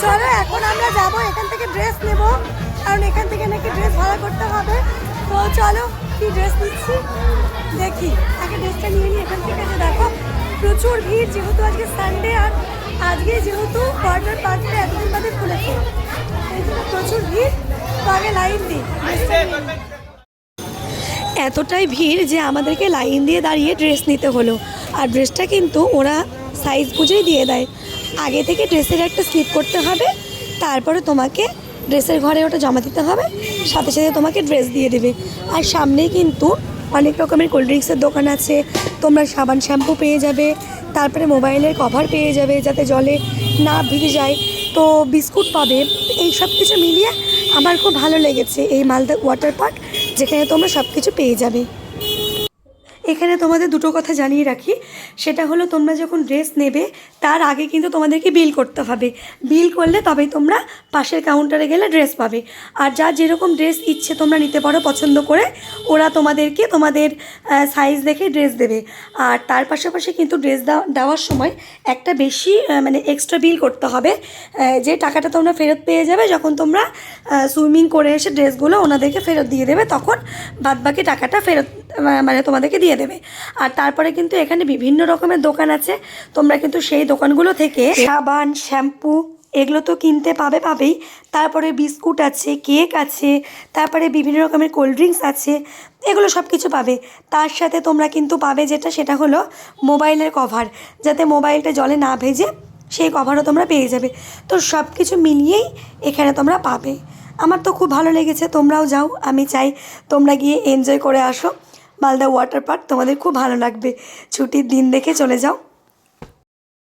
চলো এখন আমরা যাব, এখান থেকে ড্রেস নেব, কারণ এখান থেকে নাকি ড্রেস ভাড়া করতে হবে। তো চলো কি ড্রেস নিচ্ছি দেখি, আগে ড্রেসটা নিয়ে নিই এখান থেকে। যে দেখো প্রচুর ভিড়, যেহেতু আজকে সানডে, আর আজকে যেহেতু ওয়াটার পার্কটা এতদিন বাদে খুলেছে, এই জন্য প্রচুর ভিড়। তো আগে লাইন দিই। এতটাই ভিড় যে আমাদেরকে লাইন দিয়ে দাঁড়িয়ে ড্রেস নিতে হলো। আর ড্রেসটা কিন্তু ওরা সাইজ বুঝেই দিয়ে দেয়। আগে থেকে ড্রেসের একটা স্লিপ করতে হবে, তারপরে তোমাকে ড্রেসের ঘরে ওটা জমা দিতে হবে, সাথে সাথে তোমাকে ড্রেস দিয়ে দেবে। আর সামনেই কিন্তু অনেক রকমের কোল্ড ড্রিঙ্কসের দোকান আছে, তোমরা সাবান শ্যাম্পু পেয়ে যাবে, তারপরে মোবাইলের কভার পেয়ে যাবে যাতে জলে না ভিজে যায়, তো বিস্কুট পাবে। এই সব কিছু মিলিয়ে আমার খুব ভালো লেগেছে এই মালদা ওয়াটার পার্ক, যেখানে তোমরা সব কিছু পেয়ে যাবে। এখানে তোমাদের দুটো কথা জানিয়ে রাখি, সেটা হলো তোমরা যখন ড্রেস নেবে তার আগে কিন্তু তোমাদেরকে বিল করতে হবে। বিল করলে তবেই তোমরা পাশের কাউন্টারে গেলে ড্রেস পাবে। আর যার যেরকম ড্রেস ইচ্ছে তোমরা নিতে পারো পছন্দ করে, ওরা তোমাদেরকে তোমাদের সাইজ দেখে ড্রেস দেবে। আর তার পাশাপাশি কিন্তু ড্রেস দেওয়ার সময় একটা বেশি মানে এক্সট্রা বিল করতে হবে, যে টাকাটা তোমরা ফেরত পেয়ে যাবে যখন তোমরা সুইমিং করে এসে ড্রেসগুলো ওনাদেরকে ফেরত দিয়ে দেবে, তখন বাদবাকি টাকাটা ফেরত মানে তোমাদেরকে দিয়ে দেবে। আর তারপরে কিন্তু এখানে বিভিন্ন রকমের দোকান আছে, তোমরা কিন্তু সেই দোকানগুলো থেকে সাবান শ্যাম্পু এগুলো তো কিনতে পাবেই, তারপরে বিস্কুট আছে, কেক আছে, তারপরে বিভিন্ন রকমের কোল্ড ড্রিঙ্কস আছে, এগুলো সব কিছু পাবে। তার সাথে তোমরা কিন্তু পাবে সেটা হলো মোবাইলের কভার, যাতে মোবাইলটা জলে না ভেজে সেই কভারও তোমরা পেয়ে যাবে। তো সব কিছু মিলিয়েই এখানে তোমরা পাবে। আমার তো খুব ভালো লেগেছে, তোমরাও যাও, আমি চাই তোমরা গিয়ে এনজয় করে আসো মালদা ওয়াটার পার্ক, তোমাদের খুব ভালো লাগবে। ছুটির দিন দেখে চলে যাও।